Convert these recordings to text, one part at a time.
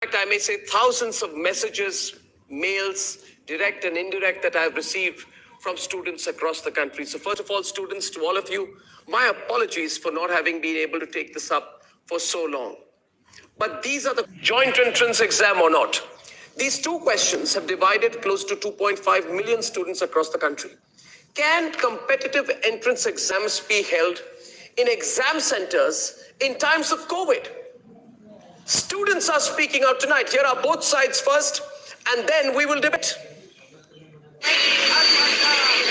fact, I may say thousands of messages, mails, direct and indirect, that I've received from students across the country. So first of all, students, to all of you, my apologies for not having been able to take this up for so long. But these are the joint entrance exam or not. These two questions have divided close to 2.5 million students across the country. Can competitive entrance exams be held in exam centers in times of COVID? Students are speaking out tonight. Here are both sides first, and then we will debate.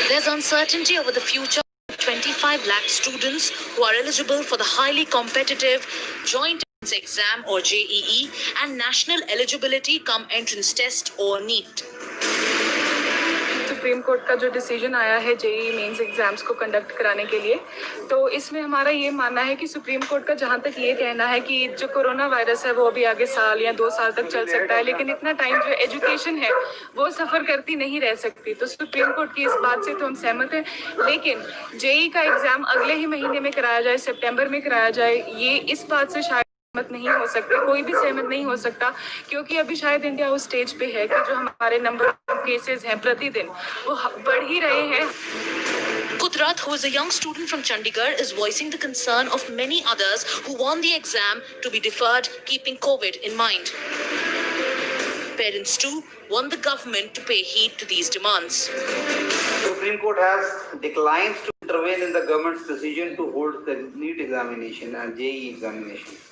There's uncertainty over the future of 25 lakh students who are eligible for the highly competitive joint entrance exam or JEE and national eligibility cum entrance test or NEET. Supreme court का जो decision आया है JEE mains exams को conduct कराने के लिए, तो इसमें हमारा ये मानना है कि सुप्रीम कोर्ट का जहां तक ये कहना है कि जो कोरोना वायरस है वो अभी आगे साल या 2 साल तक चल सकता है, लेकिन इतना टाइम जो एजुकेशन है वो सफ़र करती नहीं रह सकती। तो सुप्रीम कोर्ट की इस बात से तो हम सहमत हैं, लेकिन जेईई का एग्ज़ाम अगले ही महीने में कराया जाए, सितंबर में कराया जाए, ये इस बात से शायद सहमत नहीं हो सकते, कोई भी सहमत नहीं हो सकता, क्योंकि अभी शायद इंडिया उस स्टेज पे है कि जो हमारे नंबर ऑफ केसेस हैं प्रतिदिन वो बढ़ ही रहे हैं। Kudrat, who is a young student from Chandigarh, is voicing the concern of many others who want the exam to be deferred, keeping COVID in mind. Parents too want the government to pay heed to these demands. Supreme Court has declined to intervene in the government's decision to hold the NEET examination and JEE examination.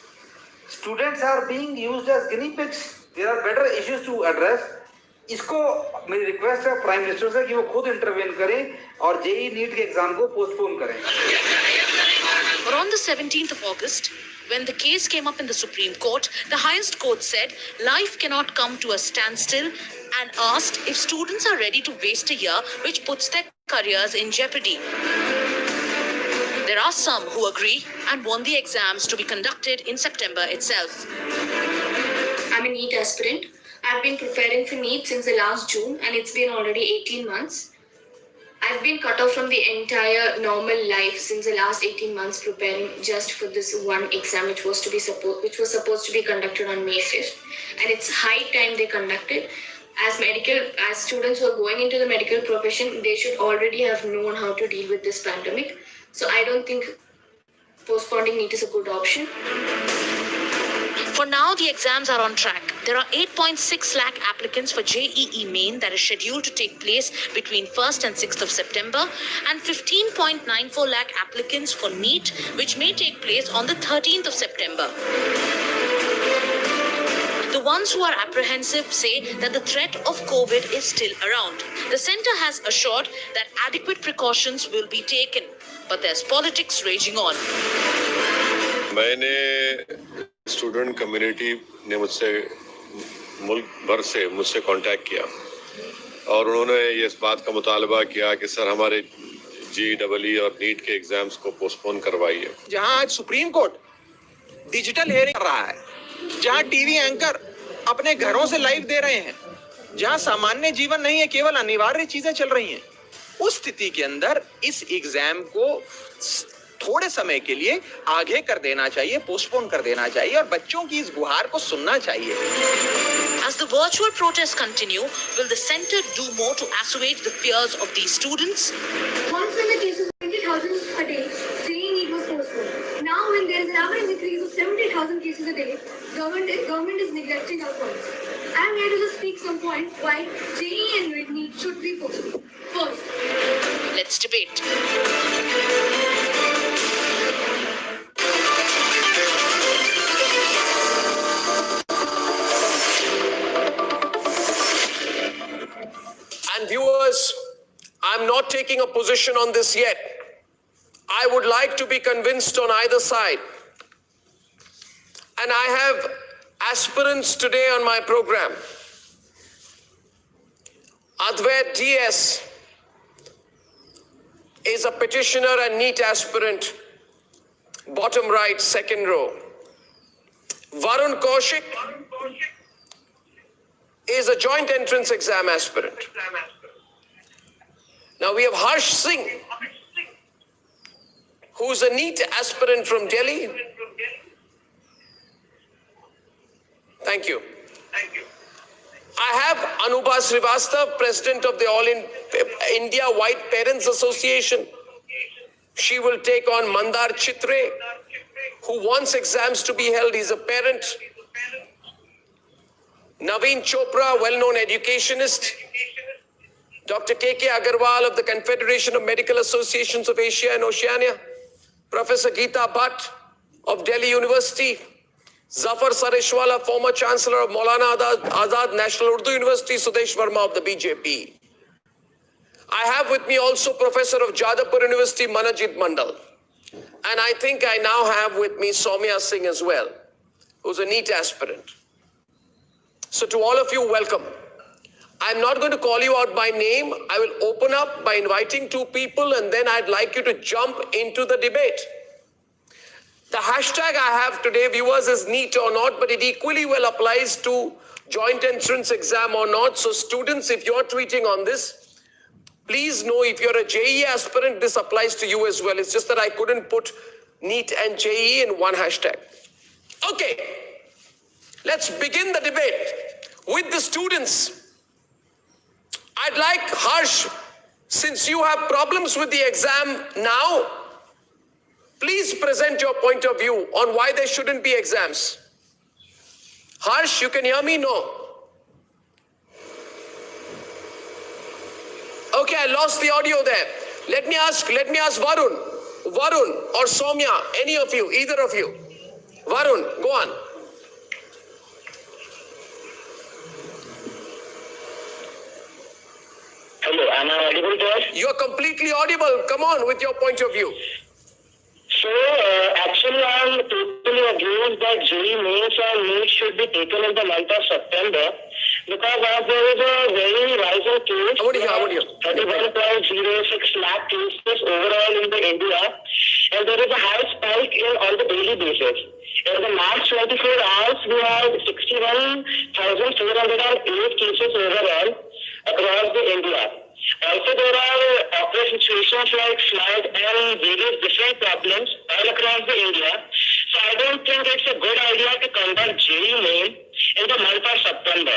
Students are being used as guinea pigs. There are better issues to address. इसको मेरी request है prime minister से कि वो खुद intervene करें और JEE NEET के एग्जाम को पोस्टपोन करें। But on the 17th of August, when the case came up in the Supreme Court, the highest court said life cannot come to a standstill and asked if students are ready to waste a year, which puts their careers in jeopardy. There are some who agree and want the exams to be conducted in September itself. I'm a NEET aspirant. I've been preparing for NEET since the last June, and it's been already 18 months. I've been cut off from the entire normal life since the last 18 months, preparing just for this one exam, which was supposed to be conducted on May 5th, and it's high time they conducted. As students who are going into the medical profession, they should already have known how to deal with this pandemic. So I don't think postponing NEET is a good option. For now, the exams are on track. There are 8.6 lakh applicants for JEE Main that is scheduled to take place between 1st and 6th of September, and 15.94 lakh applicants for NEET, which may take place on the 13th of September. The ones who are apprehensive say that the threat of COVID is still around. The centre has assured that adequate precautions will be taken, but there's politics raging on. मैंने student community ने मुझसे मुल्क भर से मुझसे contact किया और उन्होंने ये इस बात का मुतालबा किया कि सर हमारे JEE और नीट के एग्जाम्स को पोस्टपोन करवाइए। जहां आज सुप्रीम कोर्ट डिजिटल हेयरिंग कर रहा है, जहां टीवी एंकर अपने घरों से लाइव दे रहे हैं, जहां सामान्य जीवन नहीं है, केवल अनिवार्य चीजें चल रही हैं, उस स्थिति के अंदर इस एग्जाम को थोड़े समय के लिए आगे कर देना चाहिए, पोस्टपोन कर देना चाहिए और बच्चों की इस गुहार को सुनना चाहिए। As the virtual protests continue, will the centre do more to assuage the fears of these students? Once when the cases were 20,000 a day, JEE NEET was postponed. Now when there is an average increase of 70,000 cases a day, government is neglecting our points. I am here to just speak some points why JEE and NEET should be postponed. First, Let's debate. And viewers, I'm not taking a position on this yet. I would like to be convinced on either side. And I have aspirants today on my program. Advait DS is a petitioner and NEET aspirant, bottom right, second row. Varun Kaushik is a joint entrance exam aspirant. Now we have Harsh Singh, who's a NEET aspirant from Delhi. Thank you. I have Anubha Srivastav, President of the All India White Parents Association. She will take on Mandar Chitre, who wants exams to be held. He's a parent. Naveen Chopra, well-known educationist. Dr. K.K. Agarwal of the Confederation of Medical Associations of Asia and Oceania. Professor Geeta Bhatt of Delhi University. Zafar Sareshwala, former Chancellor of Maulana Azad National Urdu University. Sudesh Verma of the BJP. I have with me also Professor of Jadavpur University, Manajit Mandal. And I think I now have with me Soumya Singh as well, who's a NEET aspirant. So to all of you, welcome. I'm not going to call you out by name. I will open up by inviting two people, and then I'd like you to jump into the debate. The hashtag I have today, viewers, is NEET or not, but it equally well applies to joint entrance exam or not. So students, if you're tweeting on this, please know if you're a JEE aspirant, this applies to you as well. It's just that I couldn't put NEET and JEE in one hashtag. Okay, let's begin the debate with the students. I'd like Harsh, since you have problems with the exam now, please present your point of view on why there shouldn't be exams. Harsh, you can hear me? No. Okay, I lost the audio there. Let me ask Varun or Soumya, any of you, either of you. Varun, go on. Hello, am I audible to us? You are completely audible. Come on with your point of view. So, actually, I am totally against that JEE mains and NEET should be taken in the month of September because as there is a very rising case, 31.06 lakh cases overall in the India, and there is a high spike on the daily basis. In the last 24 hours, we had 61,408 cases overall across the India. Also, there are awkward situations like flood and various different problems all across the India. So I don't think it's a good idea to conduct JEE main in the month of September.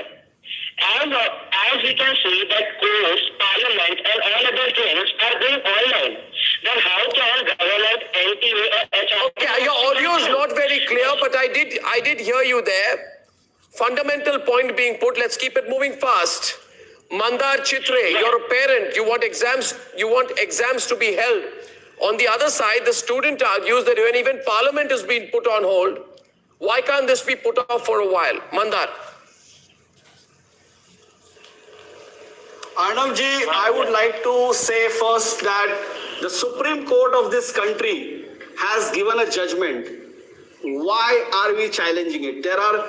As we can see that courts, parliament and all other things are being online. Then how can government, NTA or HR... Okay, your audio is not very clear, but I did hear you there. Fundamental point being put. Let's keep it moving fast. Mandar Chitre, you're a parent. You want exams to be held. On the other side, the student argues that when even parliament is being put on hold, why can't this be put off for a while? Mandar. Arnavji, I would like to say first that the Supreme Court of this country has given a judgment. Why are we challenging it? There are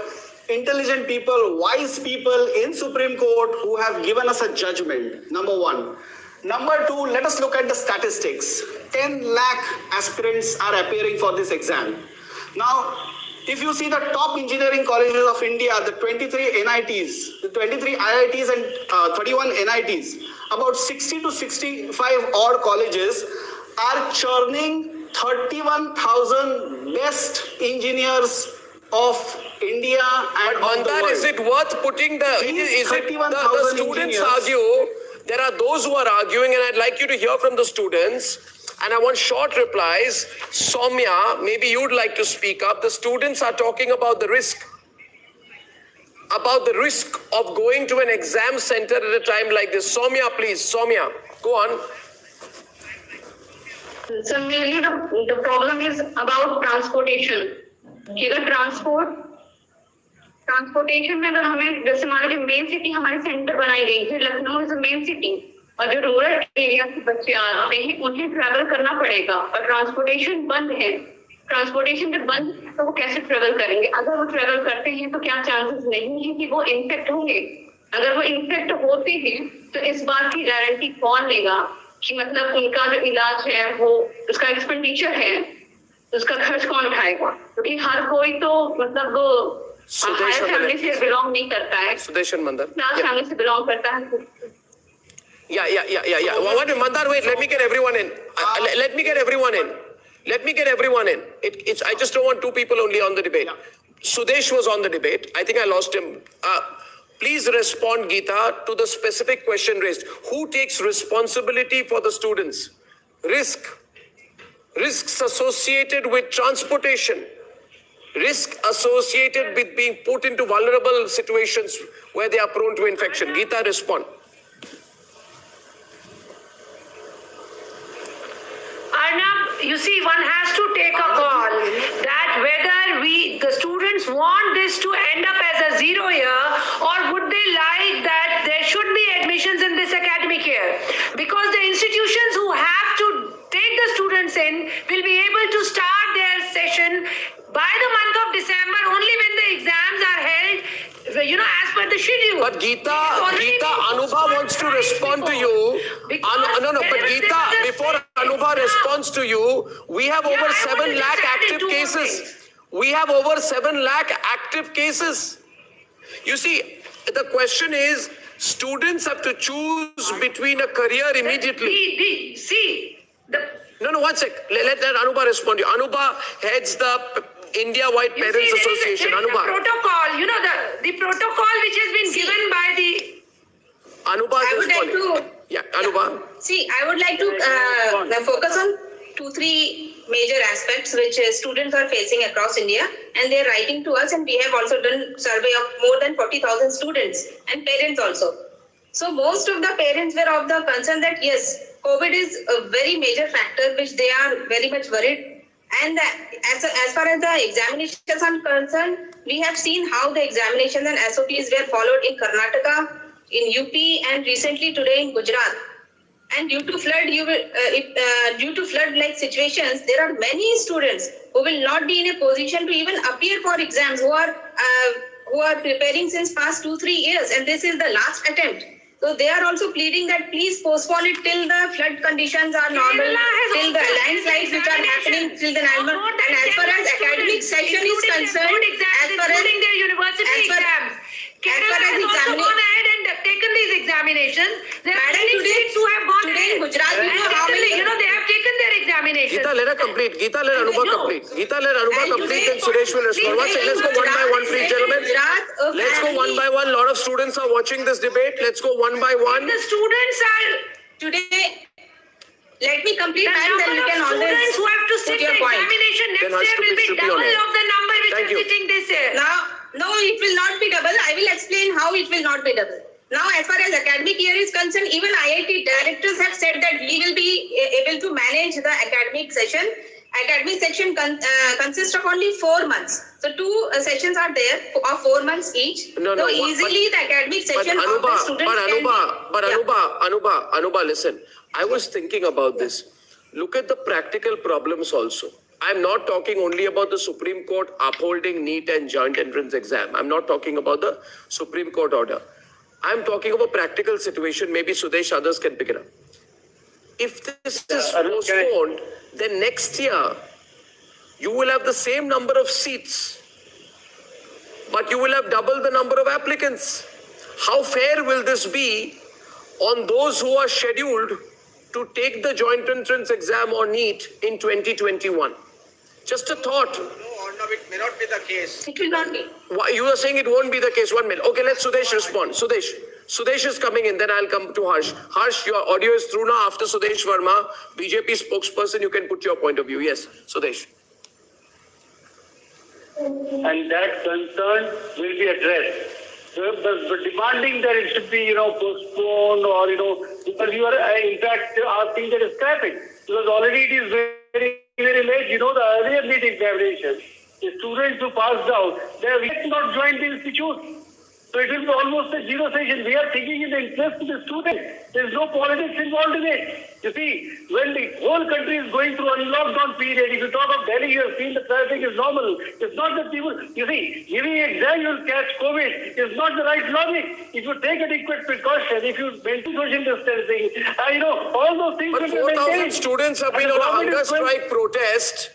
intelligent people, wise people in Supreme Court who have given us a judgment, number one. Number two, let us look at the statistics. 10 lakh aspirants are appearing for this exam. Now, if you see the top engineering colleges of India, the 23 NITs, the 23 IITs and 31 NITs, about 60 to 65 odd colleges are churning 31,000 best engineers of India and on that, world. is it worth putting the students argue? There are those who are arguing, and I'd like you to hear from the students. And I want short replies. Soumya, maybe you'd like to speak up. The students are talking about the risk. About the risk of going to an exam center at a time like this. Soumya, please. Soumya, go on. So mainly the problem is about transportation. Transportation में अगर हमें जैसे मान लीजिए main city हमारी centre बनाई गई है, लखनऊ इज मेन सिटी, और जो रूरल एरिया के बच्चे आते हैं उन्हें ट्रैवल करना पड़ेगा और ट्रांसपोर्टेशन बंद है। ट्रांसपोर्टेशन जब बंद है तो वो कैसे ट्रैवल करेंगे? अगर वो ट्रैवल करते हैं तो क्या चांसेस नहीं है कि वो इन्फेक्ट होंगे? अगर वो इन्फेक्ट होते हैं तो इस बात की गारंटी कौन लेगा कि मतलब उनका जो इलाज है वो उसका एक्सपेंडिचर है, उसका खर्च कौन उठाएगा? क्योंकि हर कोई तो मतलब हायर फैमिली से बिलोंग नहीं करता है, Sudesh Mandar. क्लास फैमिली से बिलोंग करता है। Yeah. Mandar, wait, let me get everyone in. Let me get everyone in. I just don't want two people only on the debate. Sudesh was on the debate. I think I lost him. Please respond, Geeta, to the specific question raised. Who takes responsibility for the students? Risks associated with transportation. Risk associated with being put into vulnerable situations where they are prone to infection. Geeta, respond. Arnab, you see, one has to take a call that whether the students want this to end up as a 0 year, or would they like that there should be admissions in this academic year, because the institutions who have to take the students in will be able to start their session by the month of December only when the exams are held, as per the schedule. But Geeta, Anubha wants to respond to you. But Geeta, before Anubha responds to you, we have over 7 lakh active cases. We have over 7 lakh active cases. You see, the question is, students have to choose between a career immediately. No, 1 sec. Let Anubha respond to you. Anubha heads the India White Parents Association. There is Anubha. the protocol, the protocol which has been given by the... Anubha I would like to... Yeah, Anubha. See, I would like to focus on 2-3 major aspects which students are facing across India, and they are writing to us, and we have also done survey of more than 40,000 students and parents also. So most of the parents were of the concern that yes, COVID is a very major factor which they are very much worried. And as far as the examinations are concerned, we have seen how the examinations and SOPs were followed in Karnataka, in UP, and recently today in Gujarat. And due to flood-like situations, there are many students who will not be in a position to even appear for exams, who are preparing since past 2-3 years, and this is the last attempt. So they are also pleading that please postpone it till the flood conditions are normal, till the landslides which are happening till the normal. And as far as academic session is concerned, as far as their university exams, Kerala has also gone ahead and taken these examinations. There are many states who have gone ahead. Gujarat, they have taken their examinations. Geeta, let her complete. Geeta, let Anubha complete. Geeta, let Anubha complete, then Suresh will respond. 1 second, let's go one by one, please, gentlemen. Let's go one by one. A lot of students are watching this debate. Let's go one by one. The students are... Today, let me complete, the and then you can always students who have to sit the examination next year will be double of the number which are sitting this year. No, it will not be double. I will explain how it will not be double. Now, as far as academic year is concerned, even IIT directors have said that we will be able to manage the academic session. Academic section consists of only 4 months. So 2 sessions are there of 4 months each. So easily the academic session of the students Anubha, listen. I was thinking about this. Look at the practical problems also. I'm not talking only about the Supreme Court upholding NEET and joint entrance exam. I'm not talking about the Supreme Court order. I'm talking of a practical situation. Maybe Sudesh, others can pick it up. If this is postponed, then next year, you will have the same number of seats, but you will have double the number of applicants. How fair will this be on those who are scheduled to take the joint entrance exam or NEET in 2021? Just a thought. No, it may not be the case. It will not be. Why, you are saying it won't be the case. 1 minute. Okay, let Sudesh respond. Sudesh is coming in, then I'll come to Harsh. Harsh, your audio is through now. After Sudesh Verma, BJP spokesperson, you can put your point of view. Yes, Sudesh. And that concern will be addressed. But demanding that it should be, postponed or, because you are, in fact, asking that scrapping. Because already it is very, very late. The earlier NEET examination, the students who passed out, they have yet not joined the institute. So it will be almost a zero session. We are thinking in the interest of the students. There is no politics involved in it. You see, when the whole country is going through a lockdown period, if you talk of Delhi, you have seen the traffic is normal. It's not that people, you see, giving exam you will catch COVID is not the right logic. If you take adequate precaution, if you maintain social distancing, all those things But will be 4,000 maintained. students have been on a hunger strike protest.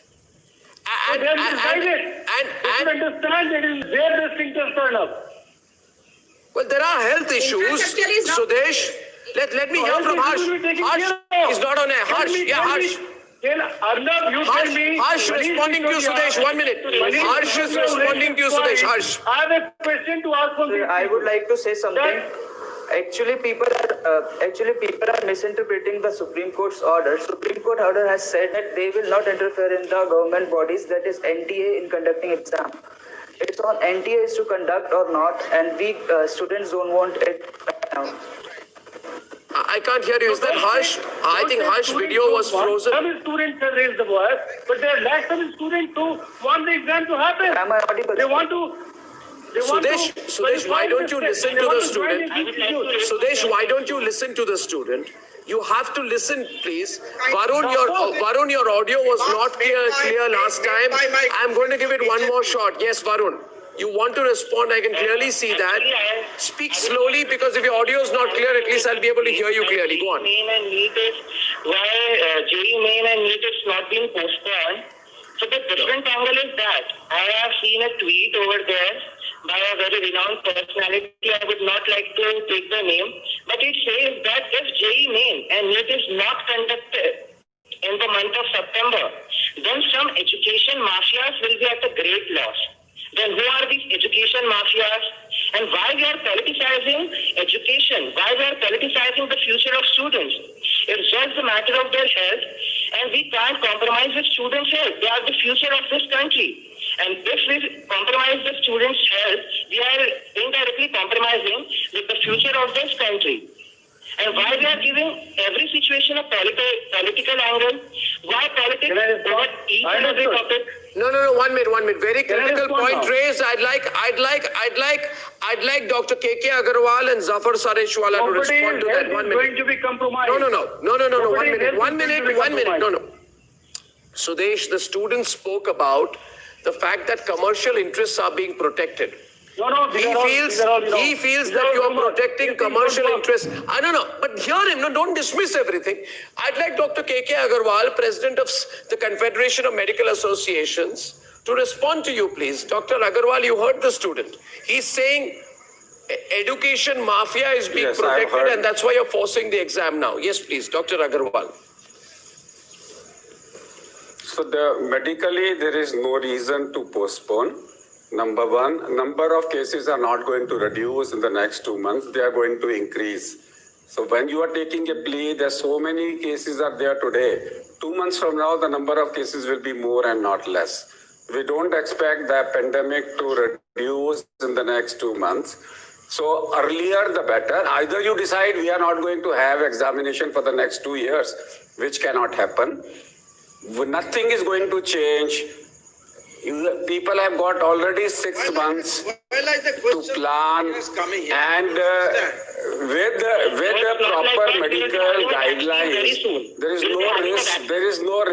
They have decided. They should understand that it is their best interest turn up. Well, there are health issues. Sudesh, let me hear from Harsh. Harsh is not on air. Harsh, yeah, Harsh. Arnab, you tell me. Harsh responding to you, Sudesh. 1 minute. Harsh is responding to you, Sudesh. Harsh. I have a question to ask from I would like to say something. Actually, people are misinterpreting the Supreme Court's order. Supreme Court order has said that they will not interfere in the government bodies, that is NTA, in conducting exam. It's on NTA is to conduct or not, and we students don't want it now. I can't hear you. Is that Harsh? I think Harsh video was frozen. Some students have raised the voice, but there are lakhs of students who want the exam to happen. Am I audible? They want to. Sudesh, why don't you listen to the student? Sudesh, why don't you listen to the student? You have to listen, please. Varun, your audio was not clear last time. I'm going to give it one more shot. Yes, Varun. You want to respond, I can clearly see that. Speak slowly, because if your audio is not clear, at least I'll be able to hear you clearly. Go on. Why JEE Main and NEET is not being postponed. So the different angle is that I have seen a tweet over there by a very renowned personality. I would not like to take the name, but it says that if JEE Main and NEET is not conducted in the month of September, then some education mafias will be at a great loss. Then who are these education mafias, and why we are politicizing education? Why we are politicizing the future of students? It's just a matter of their health, and we can't compromise the students' health. They are the future of this country. And if we compromise the students' health, we are indirectly compromising with the future of this country. And why we are giving every situation a political angle? Why politics brought each and every topic? No, 1 minute. Very critical point raised. I'd like Dr. KK Agarwal and Zafar Sareshwala to respond to that. 1 minute. Going to be compromised. No. 1 minute. No. Sudesh, the students spoke about the fact that commercial interests are being protected. He feels that you are protecting commercial interests. I don't know, but hear him. No, don't dismiss everything. I'd like Dr. KK Agarwal, President of the Confederation of Medical Associations, to respond to you, please. Dr. Agarwal, you heard the student. He's saying education mafia is being protected, and that's why you're forcing the exam now. Yes, please, Dr. Agarwal. So medically, there is no reason to postpone. Number one, number of cases are not going to reduce in the next 2 months. They are going to increase. So when you are taking a plea, there's so many cases are there today. 2 months from now, the number of cases will be more and not less. We don't expect the pandemic to reduce in the next 2 months. So earlier, the better. Either you decide we are not going to have examination for the next 2 years, which cannot happen. Nothing is going to change. People have got already 6 months to plan, and with the proper medical guidelines, there is no risk. There is no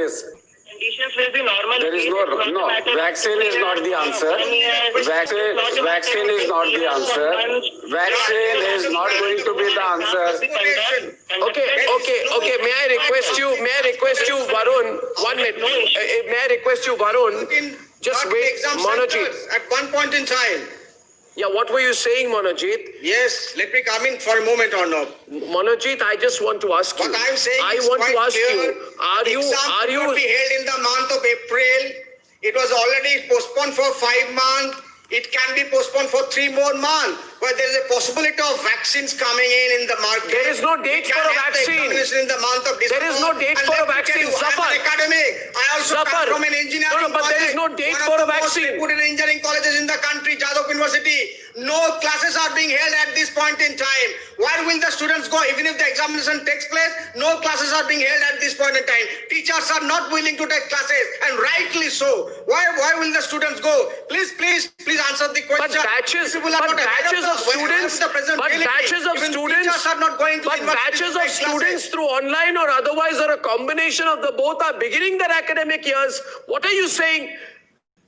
vaccine is not the answer. Vaccine is not the answer. Vaccine is not going to be the answer. Okay. May I request you, Varun? 1 minute. May I request you, Varun? Just wait, Monojit. At one point in time. Yeah, what were you saying, Monojit? Yes, let me come in for a moment, Arnab. Monojit, I just want to ask you. What I'm saying I is want quite to ask clear. you, are you be held in the month of April? It was already postponed for 5 months. It can be postponed for 3 more months. But there is a possibility of vaccines coming in the market. There is no date for a vaccine. In the month of December. There is no date for a vaccine. Suffer. Academic. I also come from an engineering but there is no date for a vaccine. One of the most reputed engineering colleges in the country, Jadavpur University. No classes are being held at this point in time. Where will the students go? Even if the examination takes place, no classes are being held at this point in time. Teachers are not willing to take classes, and rightly so. Why will the students go? Please answer the question. But batches of students through online or otherwise, or a combination of the both, are beginning their academic years. What are you saying?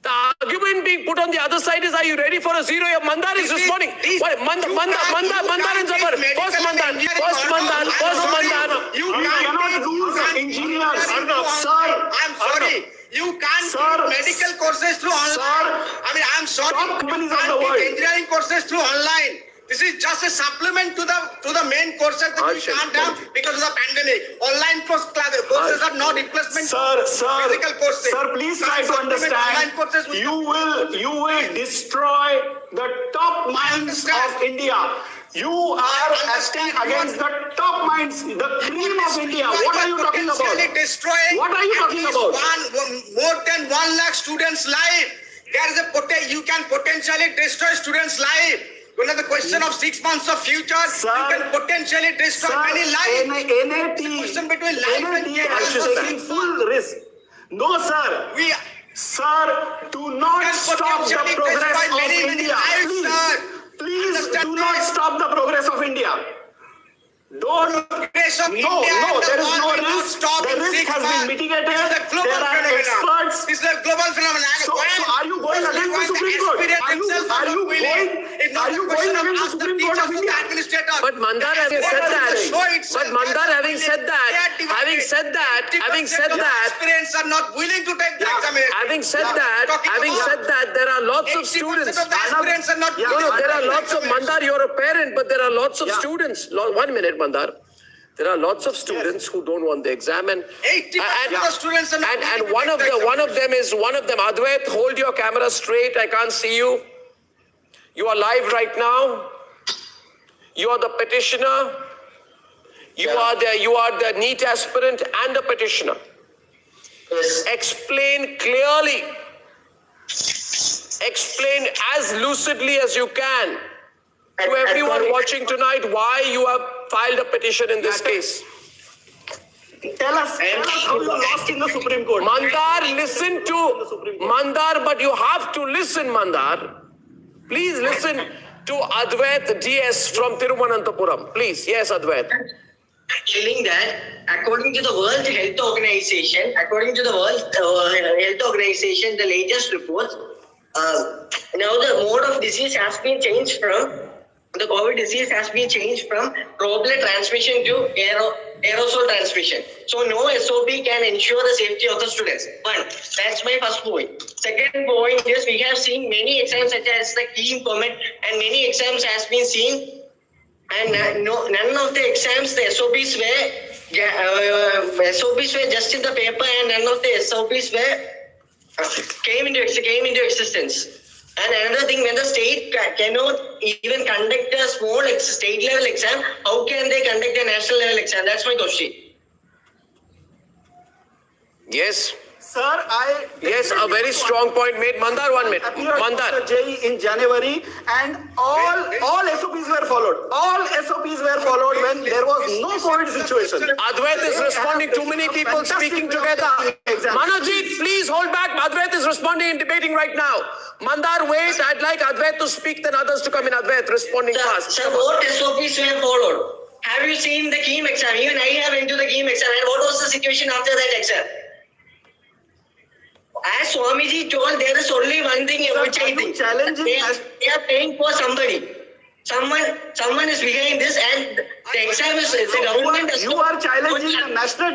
The argument being put on the other side is, are you ready for a 0 year? Mandar is responding. Mandar and Zafar. First Mandar. You cannot lose engineers. Sir, I'm sorry. You can't do medical courses through online. I'm sorry. You can't teach engineering courses through online. This This is just a supplement to the main courses that we can't have because of the pandemic. Online courses are not replacement. Physical courses. Sir, please try to understand. You will destroy the top minds of India. You are acting against the top minds, the cream of India. What are you talking about? What are you talking about? More than 1 lakh students' life. There is you can potentially destroy students' life. When the question of 6 months of future, you can potentially destroy many lives. NAT Question between life and death. is taking full risk. No, sir. Sir, do not stop the progress of India. Please do not stop the progress of India. There is no risk. The risk has been mitigated. There are experts. This is a global phenomenon. So are you going against the Supreme Court? Are you going against the Supreme Court of India? But Mandar, having said that, aspirants are not willing to take the examination. having said that, there are lots of students. Aspirants are not. There are lots of Mandar. You're a parent, but there are lots of students. 1 minute, Mandar. There are lots of students who don't want the exam, and 80% of the students are not. And one of them. Advait, hold your camera straight. I can't see you. You are live right now. You are the petitioner. You are the NEET aspirant and the petitioner. Yes. Explain clearly. Explain as lucidly as you can to everyone watching tonight why you have filed a petition in this case. Tell us how you lost in the Supreme Court. Mandar, listen to Mandar, but you have to listen, Mandar. Please listen to Advait DS from Thiruvananthapuram. Please, yes, Advait. Telling that according to the World Health Organization, the latest reports, now the mode of disease has been changed from the COVID disease has been changed from droplet transmission to aerosol transmission. So no SOP can ensure the safety of the students. One, that's my first point. Second point is we have seen many exams such as the KEAM, COMET, and many exams has been seen, and none of the exams the SOPs were just in the paper, and none of the SOPs came into existence. And another thing, when the state cannot even conduct a small state level exam, how can they conduct a national level exam? That's my question. Yes. Sir, Yes, a very strong point made. Mandar, 1 minute. Mandar. JEE in January, and all SOPs were followed. All SOPs were followed when there was no COVID situation. Advait is responding. Too many people speaking together. Manojit, please hold back. Advait is responding and debating right now. Mandar, wait. I'd like Advait to speak, then others to come in. Advait, responding fast. Sir, what SOPs were followed? Have you seen the KEAM exam? Even I have into the KEAM exam. And what was the situation after that exam? As Swamiji told, there is only one thing which I think. They are paying for somebody. Someone is behind this, and the exam is the government. You are challenging the national.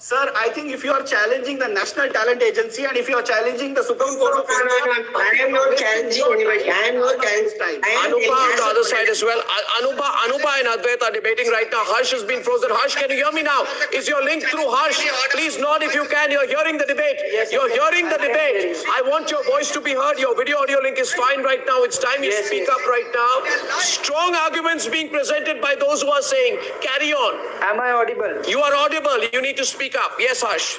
Sir, I think if you are challenging the National Talent Agency and if you are challenging the Supreme Court of India, I am not challenging anybody. I am not challenging. Anupa on the other side as well. Anupa and Advait are debating right now. Harsh has been frozen. Harsh, can you hear me now? Is your link through, Harsh? Please nod if you can. You're hearing the debate. You're hearing the debate. I want your voice to be heard. Your video audio link is fine right now. It's time you speak up right now. Strong arguments being presented by those who are saying, carry on. Am I audible? You are audible. You need to speak up. Yes, Harsh.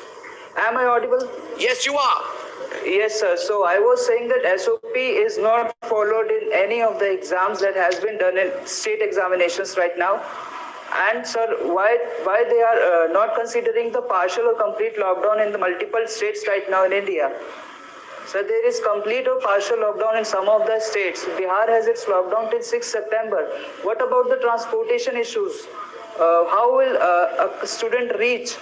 Am I audible? Yes, you are. Yes, sir. So I was saying that SOP is not followed in any of the exams that has been done in state examinations right now. And sir, why they are not considering the partial or complete lockdown in the multiple states right now in India? So there is complete or partial lockdown in some of the states. Bihar has its lockdown till 6 September. What about the transportation issues? How will a student reach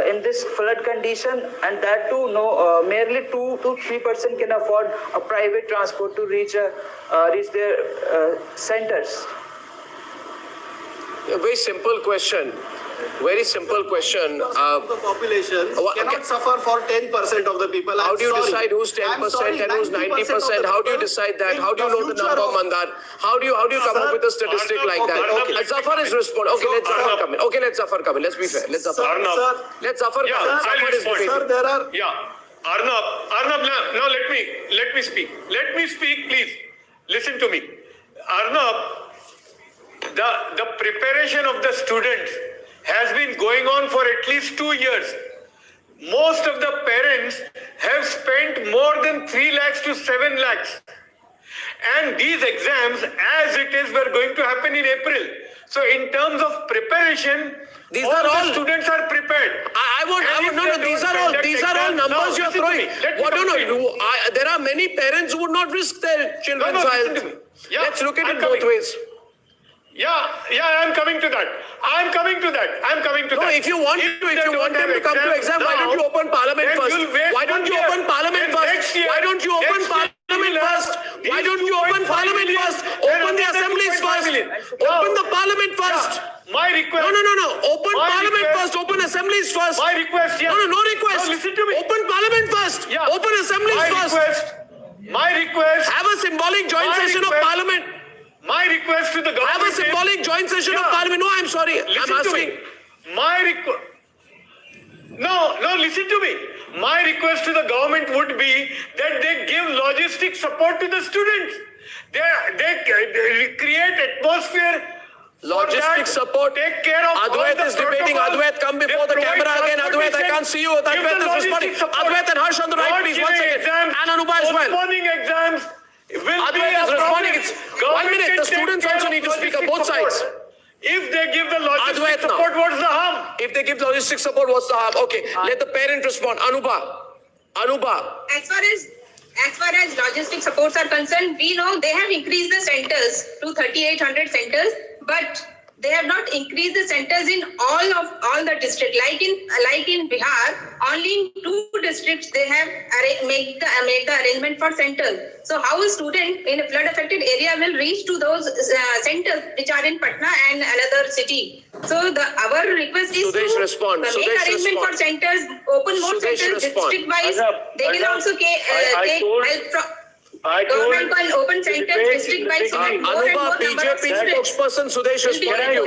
in this flood condition, and that too, merely 2 to 3% can afford a private transport to reach their centers? A very simple question. Very simple question. The population cannot suffer for 10% of the people. How I'm do you sorry. decide who's 10% and who's 90%? How do you decide that? How do you know the number, Mandar? How do you come up with a statistic like that? Zafar is responding. Okay, let Zafar come in. Okay, let Zafar come in. Let's be fair. Let Zafar come in. Let Zafar come in. Zafar is debating. Sir, there are... Arnab, now let me speak. Let me speak, please. Listen to me. Arnab, the preparation of the students has been going on for at least 2 years. Most of the parents have spent more than 3 lakhs to 7 lakhs. And these exams, as it is, were going to happen in April. So in terms of preparation, these all are all the students are prepared. These are all numbers you're throwing. There are many parents who would not risk their children's health. Let's look at it both ways. I'm coming to that. No, if you want them to come to exam, why don't you open Parliament first? Why don't you open Parliament first? Why don't you open Parliament first? Why don't you open Parliament first? Open the assemblies first. Open the Parliament first. My request. No. Open Parliament first. Open assemblies first. My request. No request. No, listen to me. Open Parliament first. Open assemblies first. My request. Have a symbolic joint session of Parliament. My request to the government. Have a symbolic joint session of Parliament. No, I'm sorry. I'm asking. My request. No, listen to me. My request to the government would be that they give logistic support to the students. They create atmosphere. Logistic support. Take care of Advait is debating. Advait, come before the camera again. Advait, I can't see you. Advait is responding. Advait and Harsh on the right, please. 1 second. And Anuba as well. Postponing exams. Advait is responding. It's 1 minute. The students also need to speak on both sides. If they give the logistic support, what's the harm? If they give logistic support, what's the harm? Okay, let the parent respond. Anuba. As far as logistic supports are concerned, we know they have increased the centers to 3,800 centers, but they have not increased the centers in all the districts. Like in Bihar, only in 2 districts they have made the arrangement for centers. So how a student in a flood affected area will reach to those centers which are in Patna and another city? So our request is Sudesh to respond. make Sudesh arrangement respond. for centers, open more Sudesh centers respond. district wise. They will also take help from. Government can open centers district wise. Anuba, BJP spokesperson Sudesh responding to you.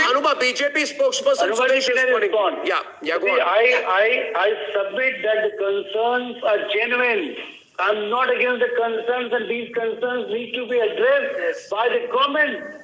Anuba, BJP spokesperson Sudesh responding. Yeah, go on. I submit that the concerns are genuine. I'm not against the concerns, and these concerns need to be addressed by the government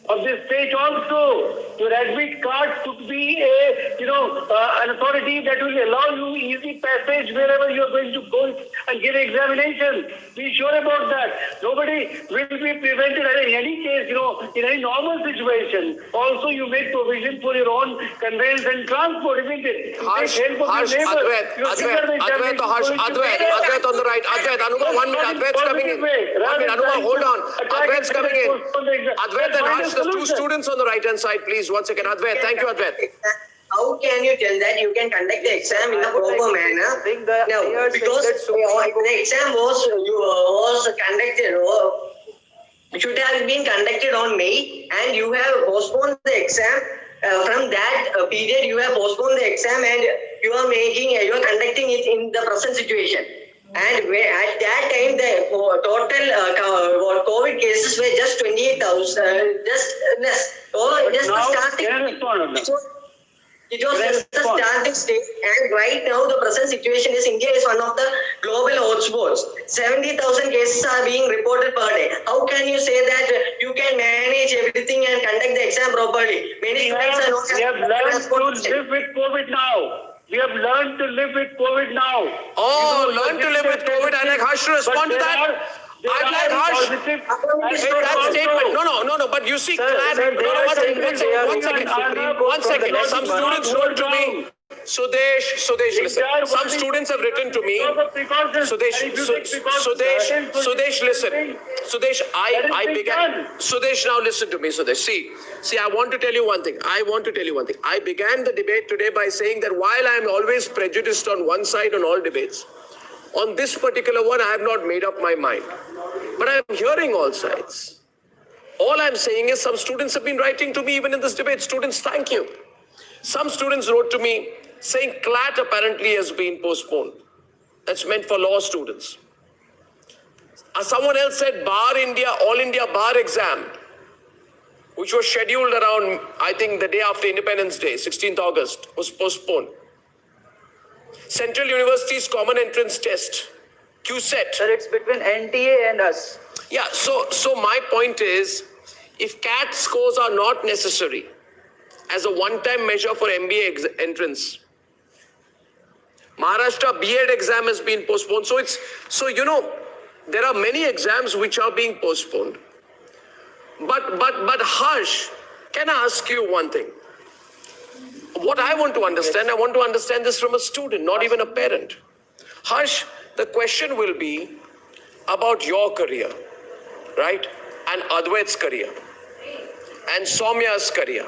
of this state also. Your admit card could be an authority that will allow you easy passage wherever you are going to go and give examination. Be sure about that. Nobody will be prevented in any case, in any normal situation. Also, you make provision for your own conveyance and transport, isn't it? Harsh, Advait on the right. Advait, Anuba, 1 minute. Advait's coming in. 1 minute, Anuba, hold on. Advait's coming in. Advait and Harsh, the 2 students on the right hand side, please. 1 second. Advait, thank you, Advait. How can you tell that you can conduct the exam in a proper manner? No, because the exam was conducted, should have been conducted on May, and you have postponed the exam. From that period, you have postponed the exam, and you are conducting it in the present situation. And at that time, the total COVID cases were just 28,000, just the starting. It was just the starting stage, and right now the present situation is India is one of the global hotspots. 70,000 cases are being reported per day. How can you say that you can manage everything and conduct the exam properly? Many students are not. We have learned to live with COVID now. We have learned to live with COVID now. Learn to live with COVID. I'd like Harsh to respond to that. I'd like Harsh. That statement. No. But you see, one second. Some students wrote to me. Sudesh, listen. Some students have written to me. Sudesh, listen. Sudesh, I began. Sudesh, now listen to me, Sudesh. See, I want to tell you one thing. I began the debate today by saying that while I am always prejudiced on one side on all debates, on this particular one, I have not made up my mind. But I am hearing all sides. All I'm saying is some students have been writing to me even in this debate. Students, thank you. Some students wrote to me saying CLAT apparently has been postponed. That's meant for law students. Someone else said Bar India, All India Bar exam, which was scheduled around, I think, the day after Independence Day, 16th August, was postponed. Central University's Common Entrance Test, QCET. Sir, it's between NTA and us. Yeah, so my point is, if CAT scores are not necessary as a one-time measure for MBA entrance, Maharashtra B.Ed exam has been postponed. So you know, there are many exams which are being postponed. But Harsh, can I ask you one thing? What I want to understand, I want to understand this from a student, not even a parent. Harsh, the question will be about your career, right? And Advait's career. And Soumya's career.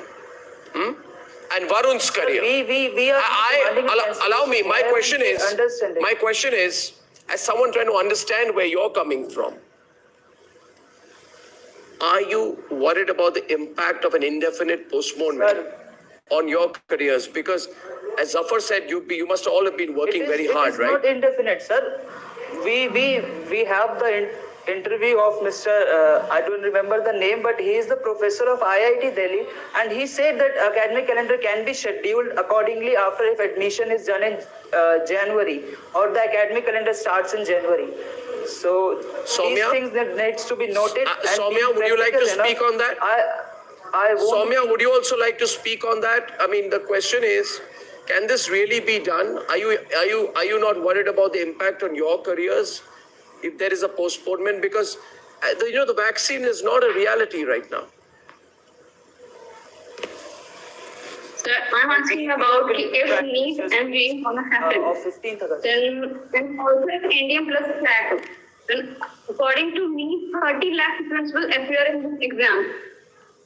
And Varun's career. We are allow me, my question is, as someone trying to understand where you're coming from, are you worried about the impact of an indefinite postponement on your careers? Because as Zafar said, you must all have been working very hard, right? It is not indefinite, sir. We have the interview of Mr. I don't remember the name, but he is the professor of IIT Delhi, and he said that academic calendar can be scheduled accordingly after if admission is done in January, or the academic calendar starts in January. So Soumya, these things that needs to be noted. Soumya, would you like to speak on that? Soumya, would you also like to speak on that? I mean, the question is, can this really be done? Are you not worried about the impact on your careers if there is a postponement? Because the vaccine is not a reality right now. Sir, I'm asking about if NEET and JEE gonna happen. Then also if NDM plus CLAT. Then according to me, 30 lakh students will appear in this exam.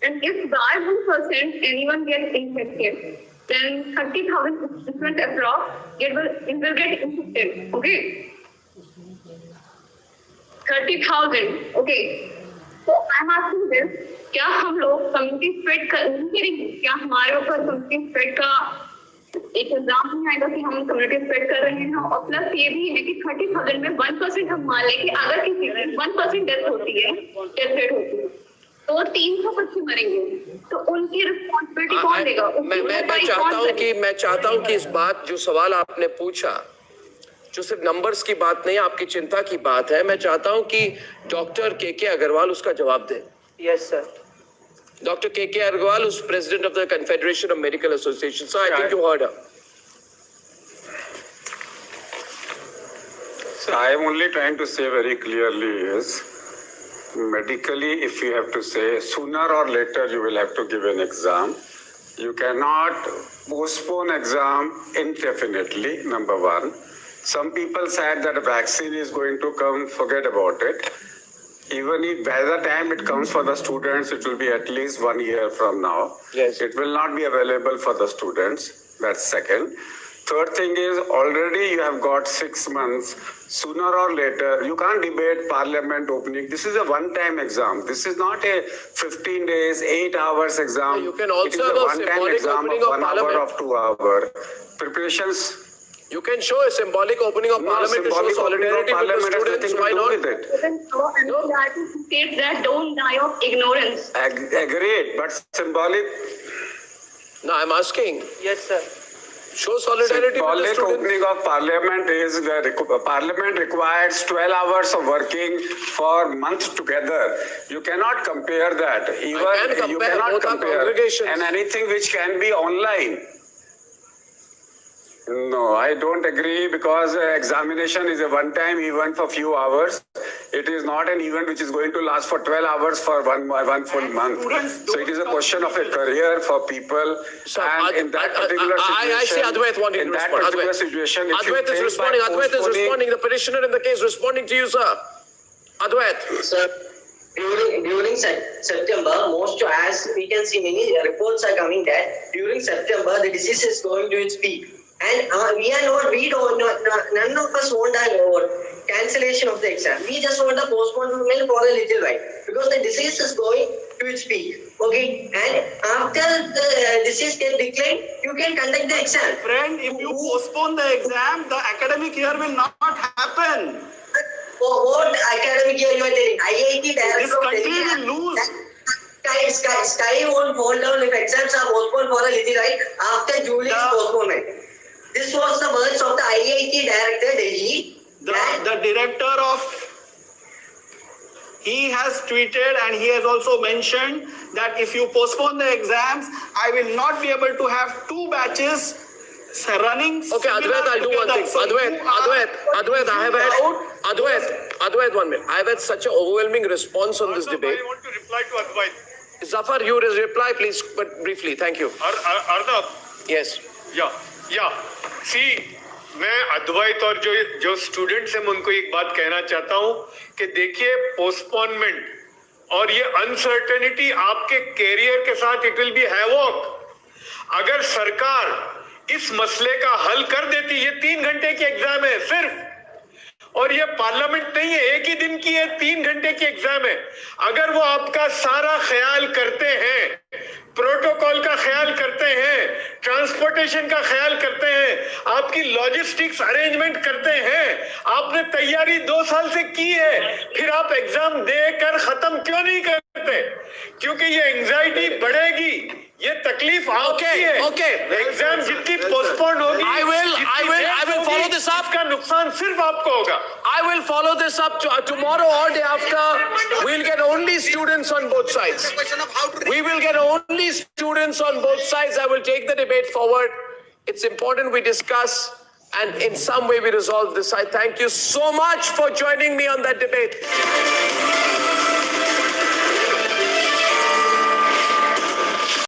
And if by 1% anyone gets infected, then 30,000 students approx will get infected. Okay. 30,000. Okay. So I'm asking this, क्या हम लोग community spread करेंगे? क्या हमारे ऊपर community spread का एक exam नहीं आएगा कि हम कम्युनिटी स्प्रेड कर रहे हैं? और प्लस ये भी है कि 30,000 में 1% हम मान लें कि अगर किसी की 1% डेथ होती है, डेथ रेट होती है, तो 300 बच्चे मरेंगे, तो उनकी रिस्पॉन्सिबिलिटी कौन लेगा? मैं चाहता हूँ कि इस बात, जो सवाल आपने पूछा, जो सिर्फ नंबर्स की बात नहीं, आपकी चिंता की बात है, मैं चाहता हूं कि डॉक्टर के अग्रवाल उसका जवाब दें. Yes sir. Dr. K.K. Agarwal, who's president of the Confederation of Medical Associations. So I think you heard her. So I am only trying to say very clearly is, medically, if you have to say, sooner or later you will have to give an exam. You cannot postpone exam indefinitely, number one. Some people said that a vaccine is going to come, forget about it. Even if by the time it comes for the students, it will be at least 1 year from now. Yes. It will not be available for the students. That's second. Third thing is, already you have got 6 months. Sooner or later, you can't debate parliament opening. This is a one-time exam. This is not a 15 days, 8 hours exam. You can also have a one-time exam of 1 hour or 2 hours. Preparations. You can show a symbolic opening of parliament to show solidarity with the students. Why not? States that don't die of ignorance. Agreed, but symbolic. No, I'm asking. Yes, sir. Show solidarity with the students. Symbolic opening of parliament is parliament requires 12 hours of working for months together. You cannot compare that. Even you cannot compare and anything which can be online. No, I don't agree, because examination is a one-time event for few hours. It is not an event which is going to last for 12 hours for one full month. So it is a question of a career for people. So, and in that particular situation, I see Advait wanting to respond. Advait is responding. Advait is responding. The petitioner in the case responding to you, sir. Advait. Sir, during September, most, as we can see, many reports are coming that during September the disease is going to its peak. And we don't know, none of us want a cancellation of the exam. We just want a postponement for a little while, because the disease is going you will speak. Okay, and after this is declined, you can conduct the exam. Friend, if you postpone the exam, the academic year will not happen. What academic year you are telling? IIT director. This country will lose. Sky won't fall down if exams are postponed for a little right after July's postponement. This was the words of the IIT director Delhi. The director of he has tweeted and he has also mentioned that if you postpone the exams, I will not be able to have 2 batches running. Okay, Advait, I'll do one thing. So Advait, one minute. I have had such an overwhelming response on this debate. I want to reply to Advait. Zafar, you reply, please, but briefly. Thank you. Arnab. Yes. Yeah. See, मैं अद्वैत और जो students हैं उनको एक बात कहना चाहता हूं कि देखिए पोस्टपोनमेंट और ये अनसर्टेनिटी आपके कैरियर के साथ इट विल बी हैवॉक। अगर सरकार इस मसले का हल कर देती, ये 3 घंटे की एग्जाम है सिर्फ, और ये पार्लियामेंट नहीं है, एक ही दिन की है, 3 घंटे की एग्जाम है। अगर वो आपका सारा ख्याल करते हैं, प्रोटोकॉल का ख्याल करते हैं, ट्रांसपोर्टेशन का ख्याल करते हैं, आपकी लॉजिस्टिक्स अरेंजमेंट करते हैं, आपने तैयारी 2 साल से की है, फिर आप एग्जाम देकर खत्म क्यों नहीं करते? क्योंकि ये एंजाइटी बढ़ेगी, ये तकलीफ आपकी है। एग्जाम जितनी पोस्टपोन होगी, I will follow this up. का नुकसान सिर्फ आपको होगा। I will follow this up tomorrow or day after. We'll get only students on both sides. We will get only students on both sides. I will take the debate forward. It's important we discuss and in some way we resolve this. I thank you so much for joining me on that debate.